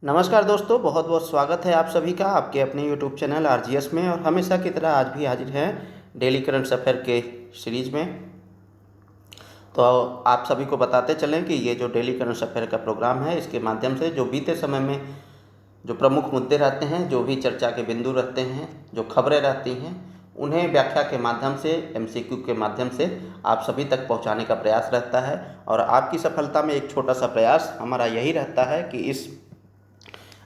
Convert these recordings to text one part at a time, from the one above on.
नमस्कार दोस्तों, बहुत बहुत स्वागत है आप सभी का आपके अपने यूट्यूब चैनल आरजीएस में। और हमेशा की तरह आज भी हाजिर हैं डेली करंट अफेयर के सीरीज़ में। तो आप सभी को बताते चलें कि ये जो डेली करंट अफेयर का प्रोग्राम है, इसके माध्यम से जो बीते समय में जो प्रमुख मुद्दे रहते हैं, जो भी चर्चा के बिंदु रहते हैं, जो खबरें रहती हैं, उन्हें व्याख्या के माध्यम से, एमसीक्यू के माध्यम से आप सभी तक पहुंचाने का प्रयास रहता है। और आपकी सफलता में एक छोटा सा प्रयास हमारा यही रहता है कि इस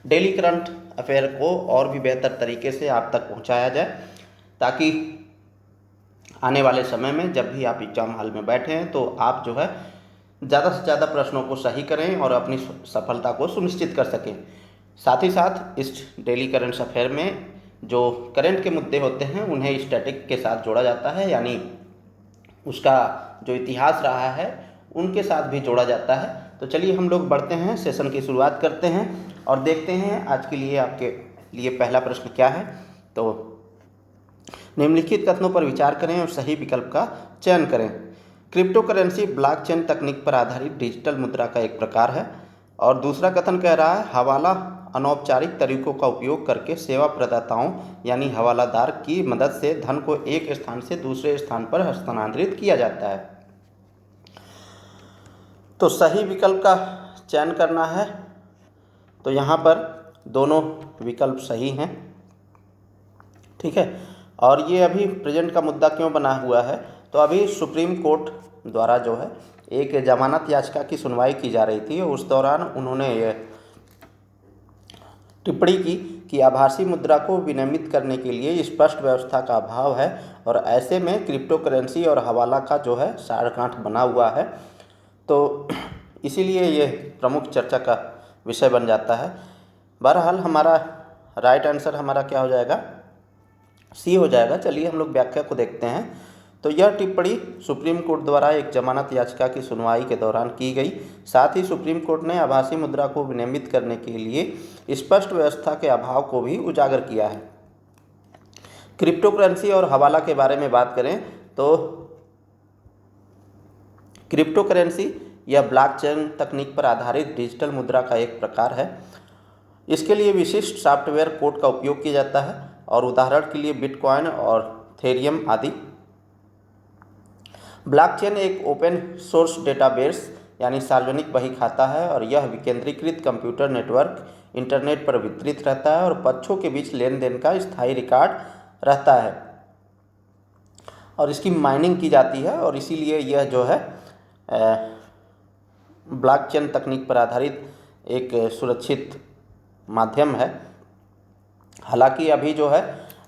डेली करंट अफेयर को और भी बेहतर तरीके से आप तक पहुंचाया जाए, ताकि आने वाले समय में जब भी आप एग्ज़ाम हॉल में बैठे हैं तो आप जो है ज़्यादा से ज़्यादा प्रश्नों को सही करें और अपनी सफलता को सुनिश्चित कर सकें। साथ ही साथ इस डेली करंट अफेयर में जो करंट के मुद्दे होते हैं उन्हें स्टैटिक के साथ जोड़ा जाता है, यानी उसका जो इतिहास रहा है उनके साथ भी जोड़ा जाता है। तो चलिए हम लोग बढ़ते हैं, सेशन की शुरुआत करते हैं और देखते हैं आज के लिए आपके लिए पहला प्रश्न क्या है। तो निम्नलिखित कथनों पर विचार करें और सही विकल्प का चयन करें। क्रिप्टो करेंसी ब्लॉकचेन तकनीक पर आधारित डिजिटल मुद्रा का एक प्रकार है। और दूसरा कथन कह रहा है हवाला अनौपचारिक तरीकों का उपयोग करके सेवा प्रदाताओं यानी हवालादार की मदद से धन को एक स्थान से दूसरे स्थान पर हस्तांतरित किया जाता है। तो सही विकल्प का चयन करना है। तो यहाँ पर दोनों विकल्प सही हैं, ठीक है। और ये अभी प्रेजेंट का मुद्दा क्यों बना हुआ है, तो अभी सुप्रीम कोर्ट द्वारा जो है एक जमानत याचिका की सुनवाई की जा रही थी। उस दौरान उन्होंने ये टिप्पणी की कि आभासी मुद्रा को विनियमित करने के लिए स्पष्ट व्यवस्था का अभाव है और ऐसे में क्रिप्टो करेंसी और हवाला का जो है सारगांठ बना हुआ है। तो इसीलिए ये प्रमुख चर्चा का विषय बन जाता है। बहरहाल हमारा राइट आंसर हमारा क्या हो जाएगा, सी हो जाएगा। चलिए हम लोग व्याख्या को देखते हैं। तो यह टिप्पणी सुप्रीम कोर्ट द्वारा एक जमानत याचिका की सुनवाई के दौरान की गई। साथ ही सुप्रीम कोर्ट ने आभासी मुद्रा को विनियमित करने के लिए स्पष्ट व्यवस्था के अभाव को भी उजागर किया है। क्रिप्टो करेंसी और हवाला के बारे में बात करें तो क्रिप्टो करेंसी यह ब्लॉकचेन तकनीक पर आधारित डिजिटल मुद्रा का एक प्रकार है। इसके लिए विशिष्ट सॉफ्टवेयर कोड का उपयोग किया जाता है और उदाहरण के लिए बिटकॉइन और थेरियम आदि। ब्लॉकचेन एक ओपन सोर्स डेटाबेस यानी सार्वजनिक बही खाता है और यह विकेंद्रीकृत कंप्यूटर नेटवर्क इंटरनेट पर वितरित रहता है और पक्षों के बीच लेन देन का स्थायी रिकॉर्ड रहता है और इसकी माइनिंग की जाती है। और इसीलिए यह जो है ब्लॉकचेन तकनीक पर आधारित एक सुरक्षित माध्यम है। हालांकि अभी जो है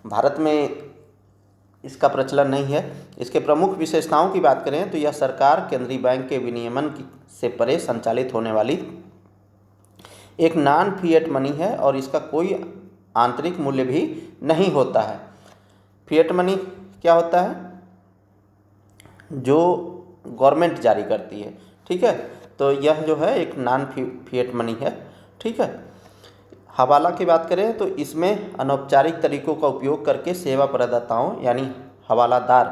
भारत में इसका प्रचलन नहीं है। इसके प्रमुख विशेषताओं की बात करें तो यह सरकार केंद्रीय बैंक के विनियमन से परे संचालित होने वाली एक नॉन फिएट मनी है और इसका कोई आंतरिक मूल्य भी नहीं होता है। फिएट मनी क्या होता है, जो गवर्नमेंट जारी करती है, ठीक है। तो यह जो है एक नॉन फिएट मनी है, ठीक है। हवाला की बात करें तो इसमें अनौपचारिक तरीकों का उपयोग करके सेवा प्रदाताओं यानी हवालादार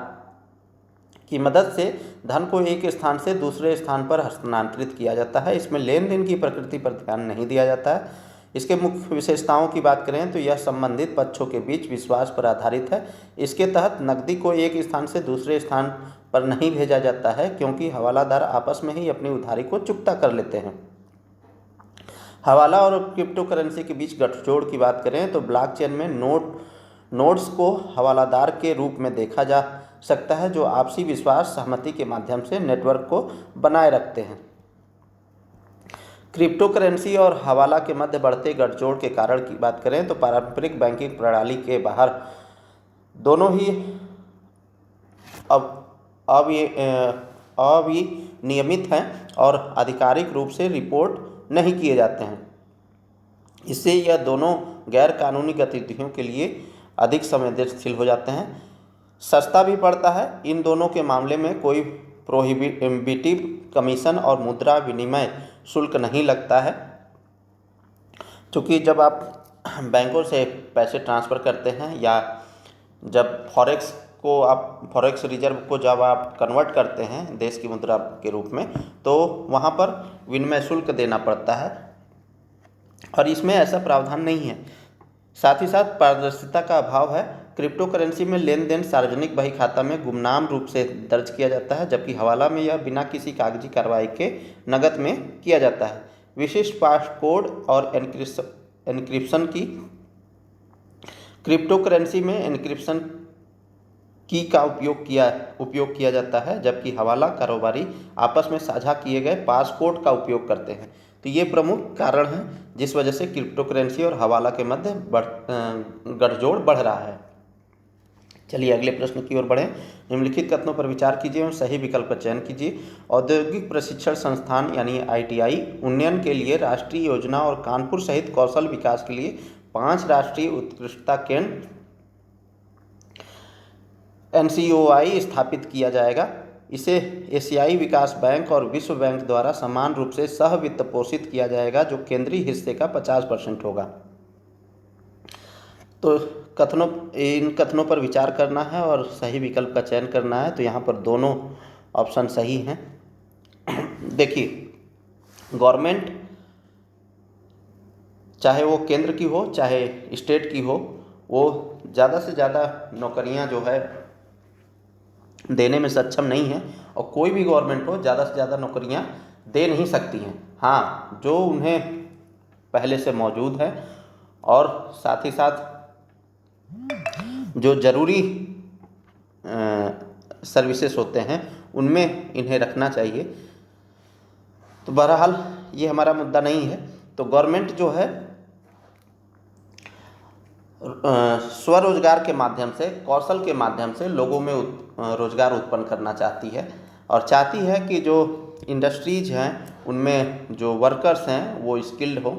की मदद से धन को एक स्थान से दूसरे स्थान पर हस्तांतरित किया जाता है। इसमें लेन देन की प्रकृति पर ध्यान नहीं दिया जाता है। इसके मुख्य विशेषताओं की बात करें तो यह संबंधित पक्षों के बीच विश्वास पर आधारित है। इसके तहत नकदी को एक स्थान से दूसरे स्थान पर नहीं भेजा जाता है, क्योंकि हवालादार आपस में ही अपनी उधारी को चुकता कर लेते हैं। हवाला और क्रिप्टो करेंसी के बीच गठजोड़ की बात करें तो ब्लॉकचेन में नोड्स को हवालादार के रूप में देखा जा सकता है, जो आपसी विश्वास सहमति के माध्यम से नेटवर्क को बनाए रखते हैं। क्रिप्टो करेंसी और हवाला के मध्य बढ़ते गठजोड़ के कारण की बात करें तो पारंपरिक बैंकिंग प्रणाली के बाहर दोनों ही अविनियमित हैं और आधिकारिक रूप से रिपोर्ट नहीं किए जाते हैं। इससे यह दोनों गैर कानूनी गतिविधियों के लिए अधिक संवेदनशील हो जाते हैं। सस्ता भी पड़ता है। इन दोनों के मामले में कोई प्रोहिबिटिव कमीशन और मुद्रा विनिमय शुल्क नहीं लगता है, क्योंकि जब आप बैंकों से पैसे ट्रांसफ़र करते हैं या जब फॉरेक्स रिजर्व को जब आप कन्वर्ट करते हैं देश की मुद्रा के रूप में, तो वहाँ पर विनिमय शुल्क देना पड़ता है। और इसमें ऐसा प्रावधान नहीं है। साथ ही साथ पारदर्शिता का अभाव है। क्रिप्टो करेंसी में लेन देन सार्वजनिक बही खाता में गुमनाम रूप से दर्ज किया जाता है, जबकि हवाला में यह बिना किसी कागजी कार्रवाई के नकद में किया जाता है। विशिष्ट पासकोड और एन्क्रिप्शन की क्रिप्टो करेंसी में एन्क्रिप्शन की का उपयोग किया जाता है, जबकि हवाला कारोबारी आपस में साझा किए गए पासकोड का उपयोग करते हैं। तो ये प्रमुख कारण हैं जिस वजह से क्रिप्टो करेंसी और हवाला के मध्य गठजोड़ बढ़ रहा है। चलिए अगले प्रश्न की ओर बढ़ें। निम्नलिखित कथनों पर विचार कीजिए एवं सही विकल्प का चयन कीजिए। औद्योगिक प्रशिक्षण संस्थान यानी ITI उन्नयन के लिए राष्ट्रीय योजना और कानपुर सहित कौशल विकास के लिए 5 राष्ट्रीय उत्कृष्टता केंद्र NCOI स्थापित किया जाएगा। इसे एशियाई विकास बैंक और विश्व बैंक द्वारा समान रूप से सह वित्त पोषित किया जाएगा, जो केंद्रीय हिस्से का 50% होगा। तो इन कथनों पर विचार करना है और सही विकल्प का चयन करना है। तो यहाँ पर दोनों ऑप्शन सही हैं। देखिए, गवर्नमेंट चाहे वो केंद्र की हो चाहे स्टेट की हो, वो ज़्यादा से ज़्यादा नौकरियाँ जो है देने में सक्षम नहीं है, और कोई भी गवर्नमेंट हो ज़्यादा से ज़्यादा नौकरियां दे नहीं सकती हैं। हाँ, जो उन्हें पहले से मौजूद है और साथ ही साथ जो ज़रूरी सर्विसेज होते हैं उनमें इन्हें रखना चाहिए। तो बहरहाल ये हमारा मुद्दा नहीं है। तो गवर्नमेंट जो है स्वरोजगार के माध्यम से, कौशल के माध्यम से लोगों में रोजगार उत्पन्न करना चाहती है, और चाहती है कि जो इंडस्ट्रीज हैं उनमें जो वर्कर्स हैं वो स्किल्ड हो।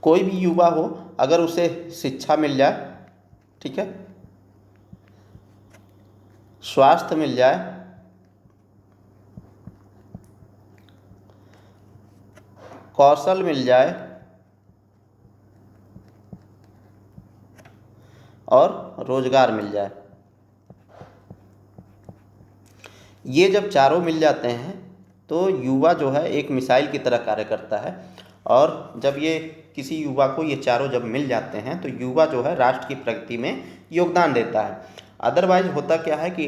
कोई भी युवा हो, अगर उसे शिक्षा मिल जाए, ठीक है, स्वास्थ्य मिल जाए, कौशल मिल जाए और रोजगार मिल जाए, ये जब चारों मिल जाते हैं तो युवा जो है एक मिसाइल की तरह कार्य करता है। और जब ये किसी युवा को ये चारों जब मिल जाते हैं तो युवा जो है राष्ट्र की प्रगति में योगदान देता है। अदरवाइज होता क्या है कि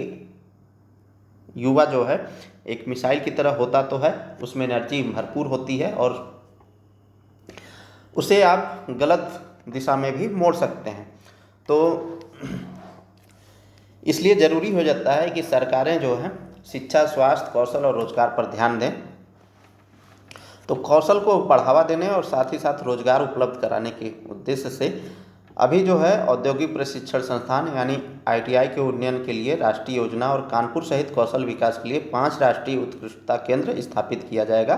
युवा जो है एक मिसाइल की तरह होता तो है, उसमें एनर्जी भरपूर होती है और उसे आप गलत दिशा में भी मोड़ सकते हैं। तो इसलिए ज़रूरी हो जाता है कि सरकारें जो हैं शिक्षा, स्वास्थ्य, कौशल और रोजगार पर ध्यान दें। तो कौशल को बढ़ावा देने और साथ ही साथ रोजगार उपलब्ध कराने के उद्देश्य से अभी जो है औद्योगिक प्रशिक्षण संस्थान यानी ITI के उन्नयन के लिए राष्ट्रीय योजना और कानपुर सहित कौशल विकास के लिए 5 राष्ट्रीय उत्कृष्टता केंद्र स्थापित किया जाएगा।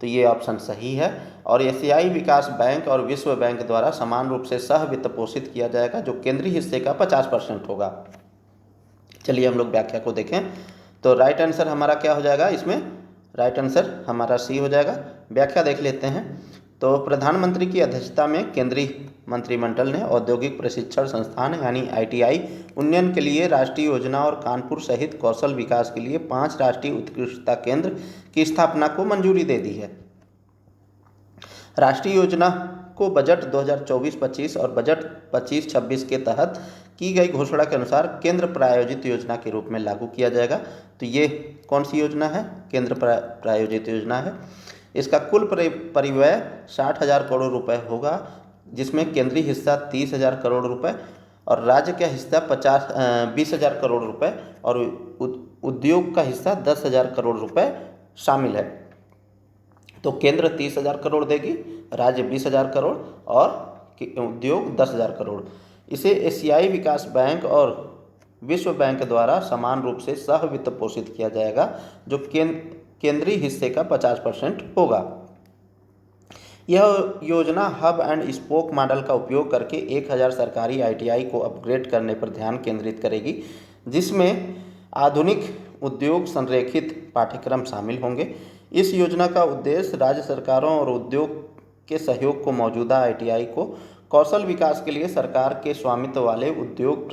तो ये ऑप्शन सही है। और एशियाई विकास बैंक और विश्व बैंक द्वारा समान रूप से सह वित्त पोषित किया जाएगा, जो केंद्रीय हिस्से का 50% होगा। चलिए हम लोग व्याख्या को देखें। तो राइट आंसर हमारा क्या हो जाएगा इसमें? राइट आंसर हमारा सी हो जाएगा। व्याख्या देख लेते हैं। तो प्रधानमंत्री की अध्यक्षता में केंद्रीय मंत्रिमंडल ने औद्योगिक प्रशिक्षण संस्थान यानी ITI उन्नयन के लिए राष्ट्रीय योजना और कानपुर सहित कौशल विकास के लिए 5 राष्ट्रीय उत्कृष्टता केंद्र की स्थापना को मंजूरी दे दी है। राष्ट्रीय योजना को बजट 2024-25 और बजट 25-26 के तहत की गई घोषणा के अनुसार केंद्र प्रायोजित योजना के रूप में लागू किया जाएगा। तो ये कौन सी योजना है? केंद्र प्रायोजित योजना है। इसका कुल परिव्यय 60,000 करोड़ रुपए होगा, जिसमें केंद्रीय हिस्सा 30,000 करोड़ रुपए और राज्य का हिस्सा 20,000 करोड़ रुपए और उद्योग का हिस्सा 10,000 करोड़ रुपए शामिल है। तो केंद्र 30,000 करोड़ देगी, राज्य 20,000 करोड़ और उद्योग 10,000 करोड़। इसे एशियाई विकास बैंक और विश्व बैंक द्वारा समान रूप से सह वित्त पोषित किया जाएगा, जो केंद्रीय हिस्से का 50% होगा। यह योजना हब एंड स्पोक मॉडल का उपयोग करके 1,000 सरकारी ITI को अपग्रेड करने पर ध्यान केंद्रित करेगी, जिसमें आधुनिक उद्योग संरेखित पाठ्यक्रम शामिल होंगे। इस योजना का उद्देश्य राज्य सरकारों और उद्योग के सहयोग को मौजूदा ITI को कौशल विकास के लिए सरकार के स्वामित्व वाले उद्योग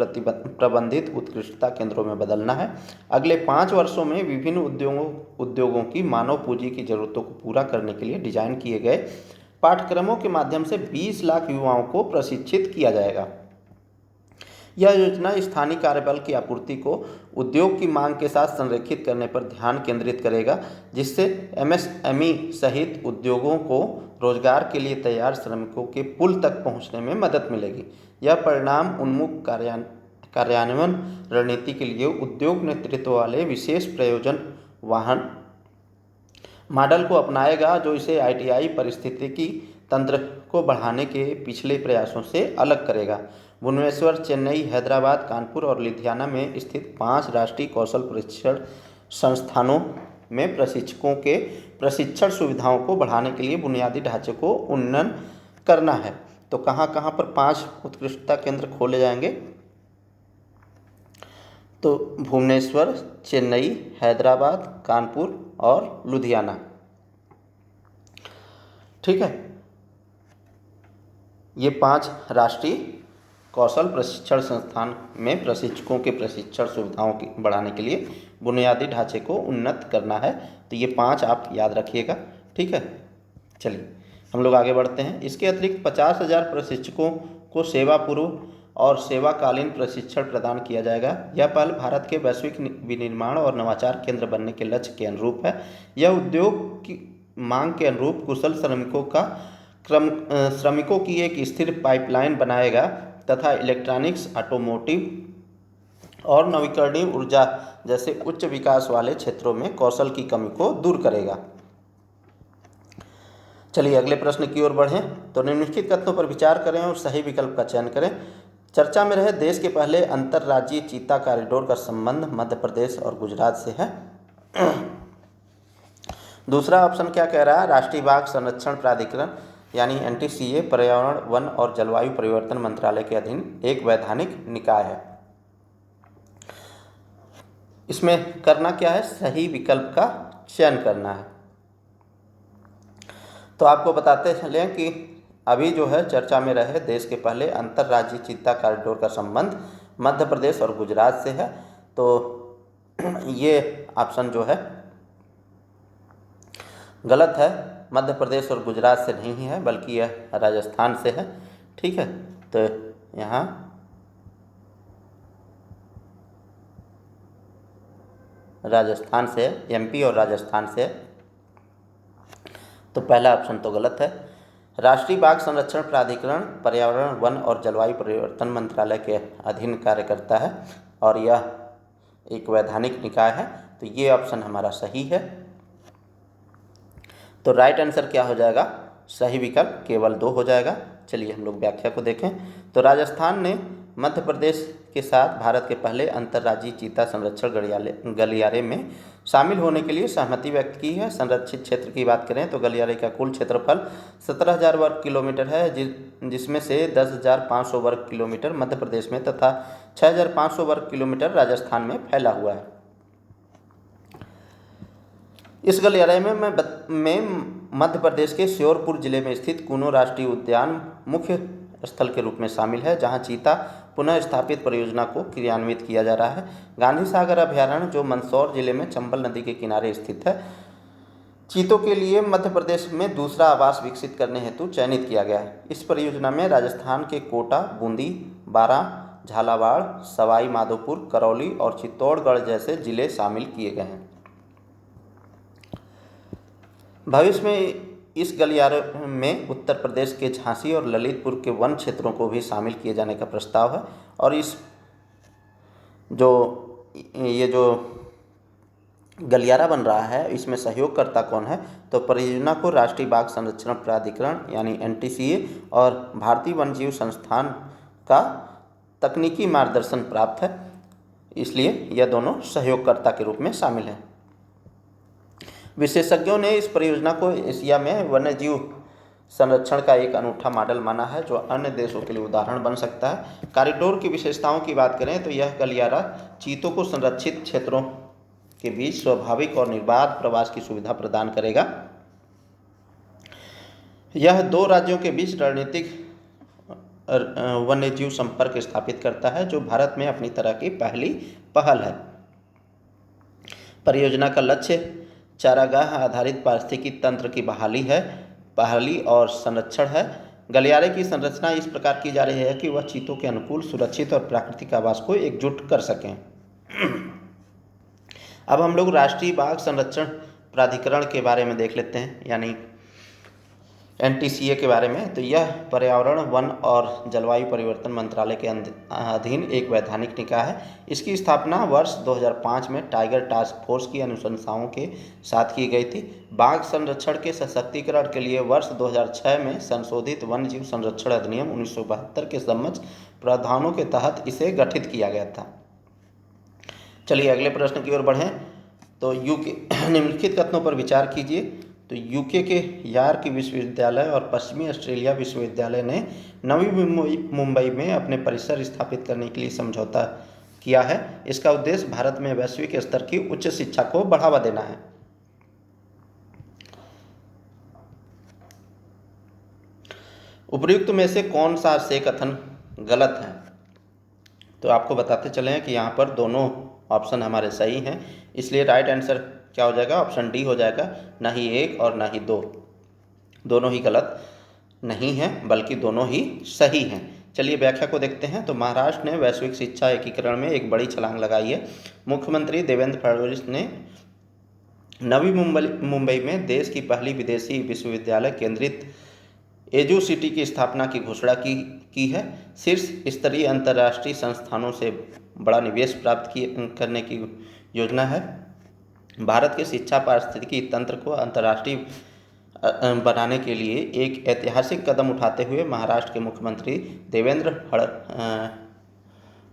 प्रबंधित उत्कृष्टता केंद्रों में बदलना है। अगले 5 वर्षों में विभिन्न उद्योगों की मानव पूंजी की जरूरतों को पूरा करने के लिए डिजाइन किए गए पाठ्यक्रमों के माध्यम से 20 लाख युवाओं को प्रशिक्षित किया जाएगा। यह योजना स्थानीय कार्यबल की आपूर्ति को उद्योग की मांग के साथ संरेखित करने पर ध्यान केंद्रित करेगा, जिससे एमएसएमई सहित उद्योगों को रोजगार के लिए तैयार श्रमिकों के पुल तक पहुंचने में मदद मिलेगी। यह परिणाम उन्मुख कार्यान्वयन रणनीति के लिए उद्योग नेतृत्व वाले विशेष प्रयोजन वाहन मॉडल को अपनाएगा, जो इसे आईटीआई पारिस्थितिकी तंत्र को बढ़ाने के पिछले प्रयासों से अलग करेगा। भुवनेश्वर, चेन्नई, हैदराबाद, कानपुर और लुधियाना में स्थित 5 राष्ट्रीय कौशल प्रशिक्षण संस्थानों में प्रशिक्षकों के प्रशिक्षण सुविधाओं को बढ़ाने के लिए बुनियादी ढांचे को उन्नयन करना है। तो कहाँ कहाँ पर 5 उत्कृष्टता केंद्र खोले जाएंगे? तो भुवनेश्वर, चेन्नई, हैदराबाद, कानपुर और लुधियाना। ठीक है, ये 5 राष्ट्रीय कौशल प्रशिक्षण संस्थान में प्रशिक्षकों के प्रशिक्षण सुविधाओं की बढ़ाने के लिए बुनियादी ढांचे को उन्नत करना है। तो ये 5 आप याद रखिएगा। ठीक है, चलिए हम लोग आगे बढ़ते हैं। इसके अतिरिक्त 50,000 प्रशिक्षकों को सेवा पूर्व और सेवाकालीन प्रशिक्षण प्रदान किया जाएगा। यह पहल भारत के वैश्विक विनिर्माण और नवाचार केंद्र बनने के लक्ष्य के अनुरूप है। यह उद्योग की मांग के अनुरूप कुशल श्रमिकों की एक स्थिर पाइपलाइन बनाएगा तथा इलेक्ट्रॉनिक्स, ऑटोमोटिव और नवीकरणीय ऊर्जा जैसे उच्च विकास वाले क्षेत्रों में कौशल की कमी को दूर करेगा। चलिए अगले प्रश्न की ओर बढ़ें। तो निम्नलिखित कथनों पर विचार करें और सही विकल्प का चयन करें। चर्चा में रहे देश के पहले अंतर्राज्यीय चीता कॉरिडोर का संबंध मध्य प्रदेश और गुजरात से है। दूसरा ऑप्शन क्या कह रहा है? राष्ट्रीय बाघ संरक्षण प्राधिकरण यानी एनटीसीए पर्यावरण, वन और जलवायु परिवर्तन मंत्रालय के अधीन एक वैधानिक निकाय है। इसमें करना क्या है? सही विकल्प का चयन करना है। तो आपको बताते चलें कि अभी जो है चर्चा में रहे देश के पहले अंतर्राज्यीय चीता कॉरिडोर का संबंध मध्य प्रदेश और गुजरात से है। तो ये ऑप्शन जो है गलत है। मध्य प्रदेश और गुजरात से नहीं है बल्कि यह राजस्थान से है। ठीक है, तो यहाँ राजस्थान से, एमपी और राजस्थान से, तो पहला ऑप्शन तो गलत है। राष्ट्रीय बाघ संरक्षण प्राधिकरण पर्यावरण, वन और जलवायु परिवर्तन मंत्रालय के अधीन कार्य करता है और यह एक वैधानिक निकाय है। तो ये ऑप्शन हमारा सही है। तो राइट आंसर क्या हो जाएगा? सही विकल्प केवल 2 हो जाएगा। चलिए हम लोग व्याख्या को देखें। तो राजस्थान ने मध्य प्रदेश के साथ भारत के पहले अंतर्राज्यीय चीता संरक्षण गलियारे में शामिल होने के लिए सहमति व्यक्त की है। संरक्षित क्षेत्र की बात करें तो गलियारे का कुल क्षेत्रफल 17,000 वर्ग किलोमीटर है, जिसमें से 10,500 वर्ग किलोमीटर मध्य प्रदेश में तथा 6,500 वर्ग किलोमीटर राजस्थान में फैला हुआ है। इस गलियारे में मध्य प्रदेश के श्योपुर जिले में स्थित कूनो राष्ट्रीय उद्यान मुख्य स्थल के रूप में शामिल है, जहां चीता पुनः स्थापित परियोजना को क्रियान्वित किया जा रहा है। गांधी सागर अभयारण्य जो मंदसौर जिले में चंबल नदी के किनारे स्थित है, चीतों के लिए मध्य प्रदेश में दूसरा आवास विकसित करने हेतु चयनित किया गया है। इस परियोजना में राजस्थान के कोटा, बूंदी, बारां, झालावाड़, सवाई माधोपुर, करौली और चित्तौड़गढ़ जैसे जिले शामिल किए गए हैं। भविष्य में इस गलियारे में उत्तर प्रदेश के झांसी और ललितपुर के वन क्षेत्रों को भी शामिल किए जाने का प्रस्ताव है। और ये जो गलियारा बन रहा है इसमें सहयोगकर्ता कौन है? तो परियोजना को राष्ट्रीय बाघ संरक्षण प्राधिकरण यानी एनटीसीए और भारतीय वन्यजीव संस्थान का तकनीकी मार्गदर्शन प्राप्त है, इसलिए यह दोनों सहयोगकर्ता के रूप में शामिल हैं। विशेषज्ञों ने इस परियोजना को एशिया में वन्यजीव संरक्षण का एक अनूठा मॉडल माना है, जो अन्य देशों के लिए उदाहरण बन सकता है। कॉरिडोर की विशेषताओं की बात करें तो यह गलियारा चीतों को संरक्षित क्षेत्रों के बीच स्वाभाविक और निर्बाध प्रवास की सुविधा प्रदान करेगा। यह 2 राज्यों के बीच रणनीतिक वन्यजीव संपर्क स्थापित करता है, जो भारत में अपनी तरह की पहली पहल है। परियोजना का लक्ष्य चारागाह आधारित पारिस्थितिकी तंत्र की बहाली है बहाली और संरक्षण है। गलियारे की संरचना इस प्रकार की जा रही है कि वह चीतों के अनुकूल, सुरक्षित और प्राकृतिक आवास को एकजुट कर सकें। अब हम लोग राष्ट्रीय बाघ संरक्षण प्राधिकरण के बारे में देख लेते हैं, यानी NTCA के बारे में। तो यह पर्यावरण, वन और जलवायु परिवर्तन मंत्रालय के अधीन एक वैधानिक निकाय है। इसकी स्थापना वर्ष 2005 में टाइगर टास्क फोर्स की अनुशंसाओं के साथ की गई थी। बाघ संरक्षण के सशक्तिकरण के लिए वर्ष 2006 में संशोधित वन्य जीव संरक्षण अधिनियम 1972 के समक्ष प्रावधानों के तहत इसे गठित किया गया था। चलिए अगले प्रश्न की ओर बढ़ें। तो यूके निम्नलिखित कथनों पर विचार कीजिए। तो यूके के यॉर्क विश्वविद्यालय और पश्चिमी ऑस्ट्रेलिया विश्वविद्यालय ने नवी मुंबई में अपने परिसर स्थापित करने के लिए समझौता किया है। इसका उद्देश्य भारत में वैश्विक स्तर की उच्च शिक्षा को बढ़ावा देना है। उपर्युक्त में से कौन सा से कथन गलत है? तो आपको बताते चले कि यहाँ पर दोनों ऑप्शन हमारे सही हैं, इसलिए राइट आंसर क्या हो जाएगा? ऑप्शन डी हो जाएगा। ना ही एक और ना ही दो, दोनों ही गलत नहीं हैं, बल्कि दोनों ही सही हैं। चलिए व्याख्या को देखते हैं। तो महाराष्ट्र ने वैश्विक शिक्षा एकीकरण में एक बड़ी छलांग लगाई है। मुख्यमंत्री देवेंद्र फडणवीस ने नवी मुंबई में देश की पहली विदेशी विश्वविद्यालय केंद्रित एजुसिटी की स्थापना की घोषणा की है। शीर्ष स्तरीय अंतर्राष्ट्रीय संस्थानों से बड़ा निवेश प्राप्त करने की योजना है। भारत के शिक्षा पारिस्थितिकी तंत्र को अंतर्राष्ट्रीय बनाने के लिए एक ऐतिहासिक कदम उठाते हुए महाराष्ट्र के मुख्यमंत्री देवेंद्र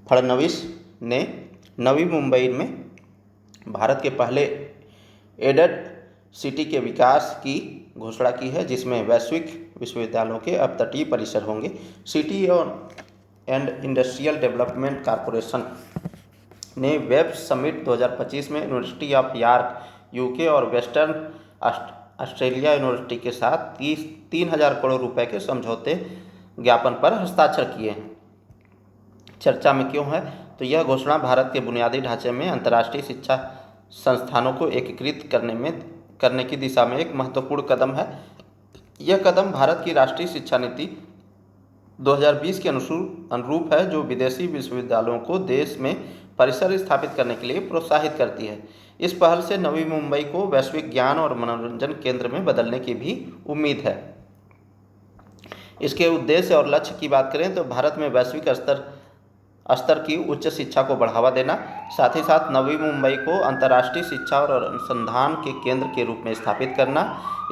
फडणवीस ने नवी मुंबई में भारत के पहले एडेड सिटी के विकास की घोषणा की है, जिसमें वैश्विक विश्वविद्यालयों के अपतटीय परिसर होंगे। City and industrial development corporation ने वेब समिट 2025 में यूनिवर्सिटी ऑफ यॉर्क, यूके और वेस्टर्न ऑस्ट्रेलिया यूनिवर्सिटी के साथ 3,000 करोड़ रुपए के समझौते ज्ञापन पर हस्ताक्षर किए हैं। चर्चा में क्यों है? तो यह घोषणा भारत के बुनियादी ढांचे में अंतर्राष्ट्रीय शिक्षा संस्थानों को एकीकृत करने की दिशा में एक महत्वपूर्ण कदम है। यह कदम भारत की राष्ट्रीय शिक्षा नीति 2020 के अनुरूप है, जो विदेशी विश्वविद्यालयों को देश में परिसर स्थापित करने के लिए प्रोत्साहित करती है। इस पहल से नवी मुंबई को वैश्विक ज्ञान और मनोरंजन केंद्र में बदलने की भी उम्मीद है। इसके उद्देश्य और लक्ष्य की बात करें तो भारत में वैश्विक स्तर की उच्च शिक्षा को बढ़ावा देना, साथ ही साथ नवी मुंबई को अंतर्राष्ट्रीय शिक्षा और अनुसंधान के केंद्र के रूप में स्थापित करना,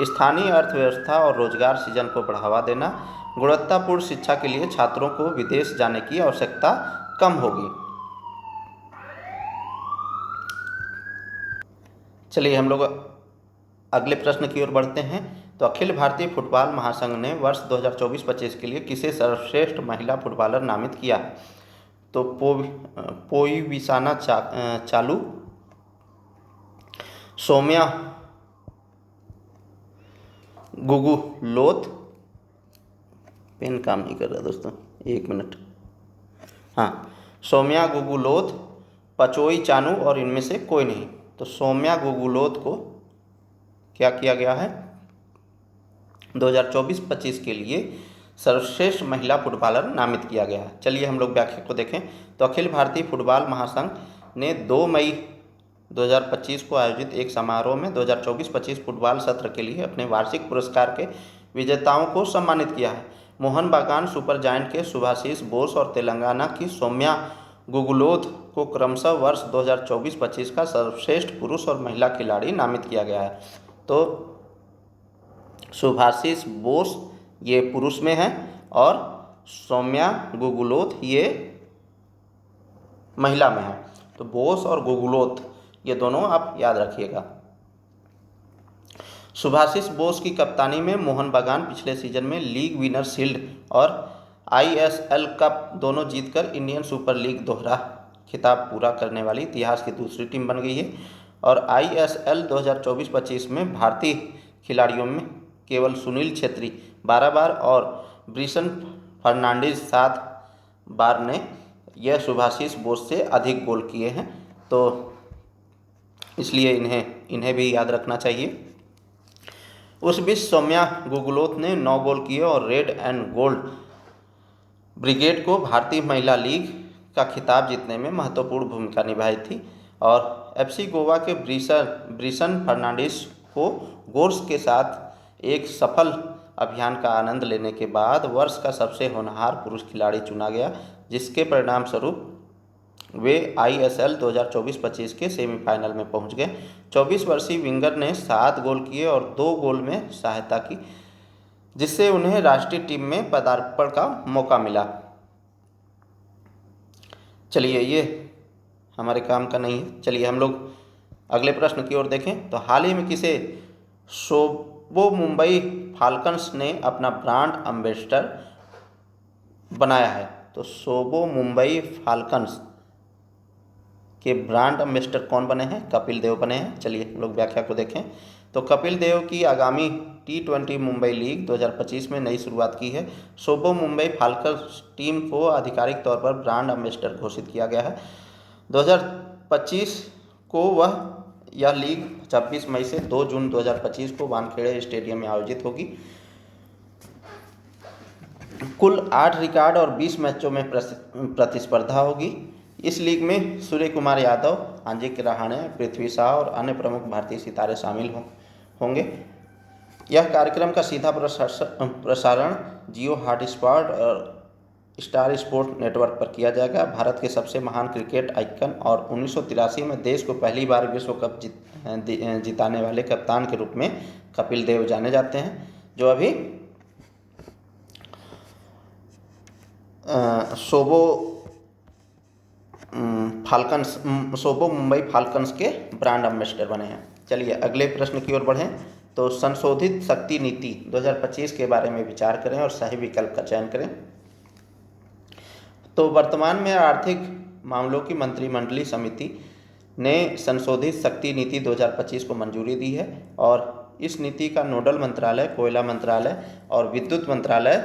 स्थानीय अर्थव्यवस्था और रोजगार सृजन को बढ़ावा देना, गुणवत्तापूर्ण शिक्षा के लिए छात्रों को विदेश जाने की आवश्यकता कम होगी। चलिए हम लोग अगले प्रश्न की ओर बढ़ते हैं। तो अखिल भारतीय फुटबॉल महासंघ ने वर्ष 2024-25 के लिए किसे सर्वश्रेष्ठ महिला फुटबॉलर नामित किया? तो पोईविसाना चालू, सौम्या गुगुलोथ, पेन काम नहीं कर रहा दोस्तों, एक मिनट। हाँ, सौम्या गुगुलोथ, पचोई चानू और इनमें से कोई नहीं। तो सौम्या गुगुलोथ को क्या किया गया है? 2024-25 के लिए सर्वश्रेष्ठ महिला फुटबॉलर नामित किया गया है। चलिए हम लोग व्याख्या को देखें। तो अखिल भारतीय फुटबॉल महासंघ ने 2 मई 2025 को आयोजित एक समारोह में 2024-25 फुटबॉल सत्र के लिए अपने वार्षिक पुरस्कार के विजेताओं को सम्मानित किया है। मोहन बागान सुपर जायंट के सुभाशीष बोस और तेलंगाना की सौम्या गुगुलोथ को क्रमशः वर्ष 2024-25 का सर्वश्रेष्ठ पुरुष और महिला खिलाड़ी नामित किया गया है। तो सुभाशीष बोस ये पुरुष में है और सौम्या गुगुलोथ ये महिला में है। तो बोस और गुगुलोथ ये दोनों आप याद रखिएगा। सुभाशीष बोस की कप्तानी में मोहन बागान पिछले सीजन में लीग विनर शील्ड और ISL कप दोनों जीतकर इंडियन सुपर लीग दोहरा खिताब पूरा करने वाली इतिहास की दूसरी टीम बन गई है। और ISL 2024-25 में भारतीय खिलाड़ियों में केवल सुनील छेत्री 12 बार और ब्रिसन फर्नांडिस 7 बार ने यह सुभाशीष बोस से अधिक गोल किए हैं, तो इसलिए इन्हें भी याद रखना चाहिए। उस बीच सौम्या गुगलोथ ने 9 गोल किए और रेड एंड गोल्ड ब्रिगेड को भारतीय महिला लीग का खिताब जीतने में महत्वपूर्ण भूमिका निभाई थी। और एफसी गोवा के ब्रिसन फर्नांडिस को गोर्स के साथ एक सफल अभियान का आनंद लेने के बाद वर्ष का सबसे होनहार पुरुष खिलाड़ी चुना गया, जिसके परिणाम स्वरूप वे ISL 2024-25 के सेमीफाइनल में पहुंच गए। 24 वर्षीय विंगर ने 7 गोल किए और 2 गोल में सहायता की, जिससे उन्हें राष्ट्रीय टीम में पदार्पण का मौका मिला। चलिए, ये हमारे काम का नहीं है। चलिए हम लोग अगले प्रश्न की ओर देखें। तो हाल ही में किसे सोबो मुंबई फाल्कन्स ने अपना ब्रांड एम्बेसडर बनाया है? तो सोबो मुंबई फाल्कन्स के ब्रांड एम्बेसडर कौन बने हैं? कपिल देव बने हैं। चलिए हम लोग व्याख्या को देखें। तो कपिल देव की आगामी T20 मुंबई लीग 2025 में नई शुरुआत की है। सोबो मुंबई फाल्कन्स टीम को आधिकारिक तौर पर ब्रांड एम्बेसडर घोषित किया गया है। 2025 को यह लीग 26 मई से 2 जून 2025 को वानखेड़े स्टेडियम में आयोजित होगी। कुल 8 रिकॉर्ड और 20 मैचों में प्रतिस्पर्धा होगी। इस लीग में सूर्य कुमार यादव, अजिंक्य रहाणे, पृथ्वी शॉ और अन्य प्रमुख भारतीय सितारे शामिल होंगे। यह कार्यक्रम का सीधा प्रसारण जियो हॉटस्टार और स्टार स्पोर्ट नेटवर्क पर किया जाएगा। भारत के सबसे महान क्रिकेट आइकन और 1983 में देश को पहली बार विश्व कप जिताने वाले कप्तान के रूप में कपिल देव जाने जाते हैं, जो अभी सोबो मुंबई फाल्कन्स के ब्रांड एम्बेसडर बने हैं। चलिए अगले प्रश्न की ओर बढ़ें। तो संशोधित शक्ति नीति 2025 के बारे में विचार करें और सही विकल्प का चयन करें। तो वर्तमान में आर्थिक मामलों की मंत्रिमंडलीय समिति ने संशोधित शक्ति नीति 2025 को मंजूरी दी है और इस नीति का नोडल मंत्रालय कोयला मंत्रालय और विद्युत मंत्रालय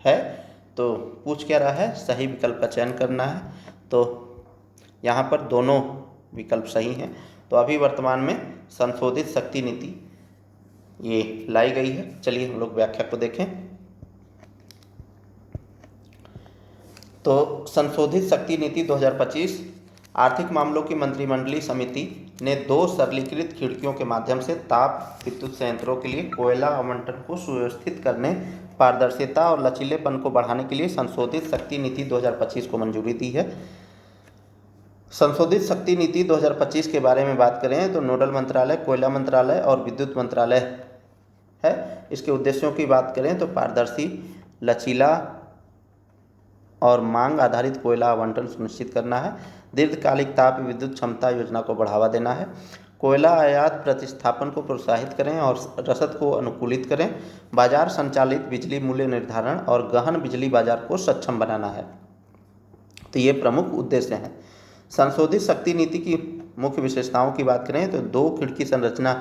है। तो पूछ क्या रहा है? सही विकल्प का चयन करना है। तो यहाँ पर दोनों विकल्प सही हैं। तो अभी वर्तमान में संशोधित शक्ति नीति ये लाई गई है। चलिए हम लोग व्याख्या को देखें। तो संशोधित शक्ति नीति 2025 आर्थिक मामलों की मंत्रिमंडलीय समिति ने 2 सरलीकृत खिड़कियों के माध्यम से ताप विद्युत संयंत्रों के लिए कोयला आवंटन को सुव्यवस्थित करने, पारदर्शिता और लचीलेपन को बढ़ाने के लिए संशोधित शक्ति नीति 2025 को मंजूरी दी है। संशोधित शक्ति नीति 2025 के बारे में बात करें तो नोडल मंत्रालय कोयला मंत्रालय और विद्युत मंत्रालय है। इसके उद्देश्यों की बात करें तो पारदर्शी, लचीला और मांग आधारित कोयला आवंटन सुनिश्चित करना है, दीर्घकालिक ताप विद्युत क्षमता योजना को बढ़ावा देना है, कोयला आयात प्रतिस्थापन को प्रोत्साहित करें और रसद को अनुकूलित करें, बाजार संचालित बिजली मूल्य निर्धारण और गहन बिजली बाजार को सक्षम बनाना है। तो ये प्रमुख उद्देश्य हैं। संशोधित शक्ति नीति की मुख्य विशेषताओं की बात करें तो 2 खिड़की संरचना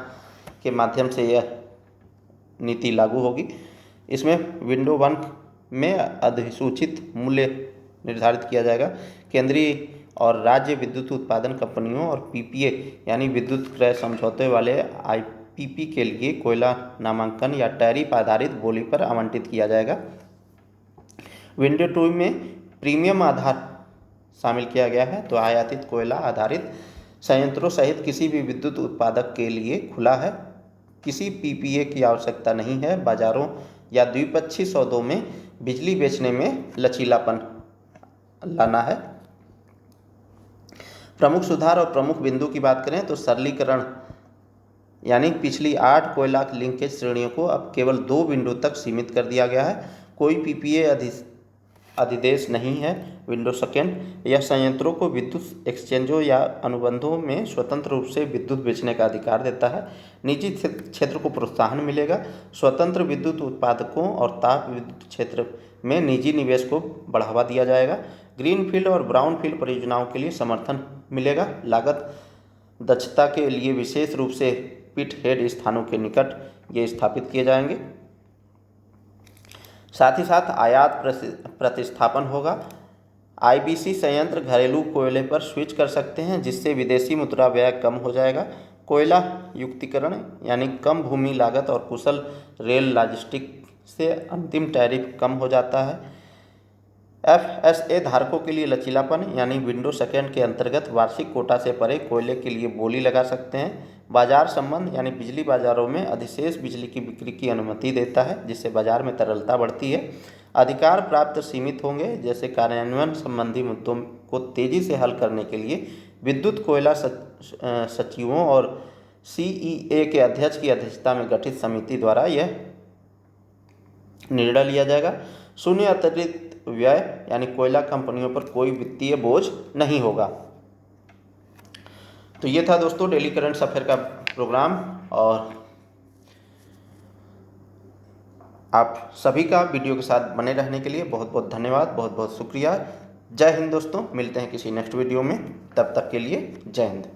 के माध्यम से यह नीति लागू होगी। इसमें विंडो 1 में अधिसूचित मूल्य निर्धारित किया जाएगा। केंद्रीय और राज्य विद्युत उत्पादन कंपनियों और PPA यानी विद्युत क्रय समझौते वाले IPP के लिए कोयला नामांकन या टैरिफ आधारित बोली पर आवंटित किया जाएगा। विंडो 2 में प्रीमियम आधार शामिल किया गया है। तो आयातित कोयला आधारित संयंत्रों सहित किसी भी विद्युत उत्पादक के लिए खुला है। किसी PPA की आवश्यकता नहीं है। बाजारों या द्विपक्षीय सौदों में बिजली बेचने में लचीलापन लाना है। प्रमुख सुधार और प्रमुख बिंदु की बात करें तो सरलीकरण यानी पिछली 8 कोयला लिंकेज श्रेणियों को अब केवल 2 विंडो तक सीमित कर दिया गया है। कोई PPA अधिदेश नहीं है। विंडो 2 यह संयंत्रों को विद्युत एक्सचेंजों या अनुबंधों में स्वतंत्र रूप से विद्युत बेचने का अधिकार देता है। निजी क्षेत्र को प्रोत्साहन मिलेगा। स्वतंत्र विद्युत उत्पादकों और ताप विद्युत क्षेत्र में निजी निवेश को बढ़ावा दिया जाएगा। ग्रीनफील्ड और ब्राउनफील्ड परियोजनाओं के लिए समर्थन मिलेगा। लागत दक्षता के लिए विशेष रूप से पिट हेड स्थानों के निकट ये स्थापित किए जाएंगे। साथ ही साथ आयात प्रतिस्थापन होगा। IBC संयंत्र घरेलू कोयले पर स्विच कर सकते हैं, जिससे विदेशी मुद्रा व्यय कम हो जाएगा। कोयला युक्तिकरण यानी कम भूमि लागत और कुशल रेल लॉजिस्टिक से अंतिम टैरिफ कम हो जाता है। FSA धारकों के लिए लचीलापन यानी विंडो सेकेंड के अंतर्गत वार्षिक कोटा से परे कोयले के लिए बोली लगा सकते हैं। बाजार संबंध यानी बिजली बाजारों में अधिशेष बिजली की बिक्री की अनुमति देता है, जिससे बाजार में तरलता बढ़ती है। अधिकार प्राप्त सीमित होंगे, जैसे कार्यान्वयन संबंधी मुद्दों को तेजी से हल करने के लिए विद्युत कोयला सचिवों और CEA के अध्यक्ष की अध्यक्षता में गठित समिति द्वारा यह निर्णय लिया जाएगा। शून्य अतिरिक्त व्यय यानी कोयला कंपनियों पर कोई वित्तीय बोझ नहीं होगा। तो ये था दोस्तों डेली करंट अफेयर का प्रोग्राम, और आप सभी का वीडियो के साथ बने रहने के लिए बहुत बहुत धन्यवाद, बहुत बहुत शुक्रिया। जय हिंद दोस्तों, मिलते हैं किसी नेक्स्ट वीडियो में, तब तक के लिए जय हिंद।